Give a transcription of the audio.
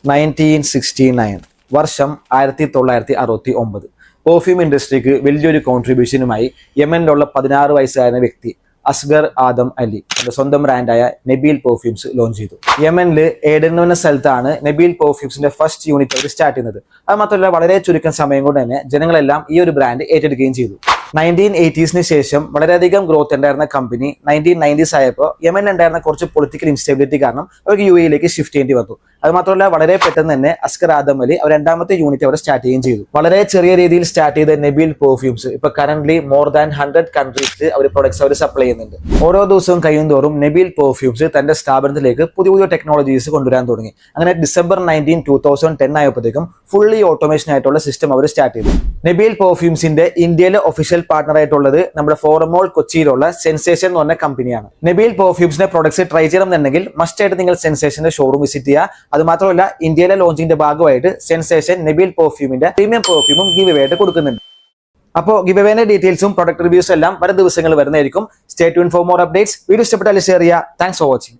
1969 വർഷം 1969. പെർഫ്യൂം ഇൻഡസ്ട്രിക്ക് വലിയൊരു കോൺട്രിബ്യൂഷനുമായി യമനിലുള്ള 16 വയസ്സുകാരന വ്യക്തി അസ്ഗർ ആദം അലി സ്വന്തം ബ്രാൻഡായ നബീൽ പെർഫ്യൂംസ് ലോഞ്ച് ചെയ്തു. യമനിൽ ഏഡൻ എന്ന സ്ഥലത്താണ് നബീൽ പെർഫ്യൂംസിന്റെ ഫസ്റ്റ് യൂണിറ്റ് അവർ സ്റ്റാർട്ട് ചെയ്യുന്നത്. അത് മാത്രമല്ല വളരെ ചുരുക്കം സമയം കൊണ്ട് തന്നെ ജനങ്ങളെല്ലാം ഈ ഒരു ബ്രാൻഡ് ഏറ്റെടുക്കുകയും ചെയ്തു. 1980s ശേഷം വളരെയധികം ഗ്രോത്ത് ഉണ്ടായിരുന്ന കമ്പനി 1990s ആയപ്പോൾ യമനിൽ ഉണ്ടായിരുന്ന കുറച്ച് പൊളിറ്റിക്കൽ ഇൻസ്റ്റെബിലിറ്റി കാരണം അവർക്ക് UAE ഷിഫ്റ്റ് ചെയ്യേണ്ടി വന്നു. അത് മാത്രമല്ല വളരെ പെട്ടെന്ന് തന്നെ അസ്ഗർ ആദം അലി അവർ രണ്ടാമത്തെ യൂണിറ്റ് അവർ സ്റ്റാർട്ട് ചെയ്യുകയും ചെയ്തു. വളരെ ചെറിയ രീതിയിൽ സ്റ്റാർട്ട് ചെയ്ത നബീൽ പെർഫ്യൂംസ് ഇപ്പൊ കറന്റ് മോർ ദാൻ 100 കൺട്രീസിൽ അവർ പ്രൊഡക്ട്സ് അവർ സപ്ലൈ ചെയ്യുന്നുണ്ട്. ഓരോ ദിവസവും കഴിയുന്തോറും നബീൽ പെർഫ്യൂംസ് തന്റെ സ്ഥാപനത്തിലേക്ക് പുതിയ പുതിയ ടെക്നോളജീസ് കൊണ്ടുവരാൻ തുടങ്ങി. അങ്ങനെ December 19, 2010 ആയപ്പോഴത്തേക്കും ഫുള്ളി ഓട്ടോമേഷൻ ആയിട്ടുള്ള സിസ്റ്റം അവർ സ്റ്റാർട്ട് ചെയ്തു. നബീൽ പെർഫ്യൂംസിന്റെ ഇന്ത്യയിലെ ഒഫീഷ്യൽ പാർട്ണർ ആയിട്ടുള്ളത് നമ്മുടെ ഫോറമോൾ കൊച്ചിയിലുള്ള സെൻസേഷൻ എന്ന് പറഞ്ഞ കമ്പനിയാണ്. നബീൽ പെർഫ്യൂംസിന്റെ പ്രൊഡക്ട്സ് ട്രൈ ചെയ്യണമെന്നുണ്ടെങ്കിൽ മസ്റ്റ് ആയിട്ട് നിങ്ങൾ സെൻസേഷന്റെ ഷോറൂം വിസിറ്റ് ചെയ്യുക. അത് മാത്രമല്ല ഇന്ത്യയിലെ ലോഞ്ചിന്റെ ഭാഗമായിട്ട് സെൻസേഷൻ നബീൽ പെർഫ്യൂമിന്റെ പ്രീമിയം പെർഫ്യൂമും ഗിവ് അവേ ആയിട്ട് കൊടുക്കുന്നുണ്ട്. അപ്പോൾ ഗിവ് അവേന്റെ ഡീറ്റെയിൽസും പ്രൊഡക്റ്റ് റിവ്യൂസും എല്ലാം വരും ദിവസങ്ങൾ വരുന്നതായിരിക്കും. Stay tune for more updates. Video ഇഷ്ടപ്പെട്ടാൽ ഷെയർ ചെയ്യുക. Thanks for watching.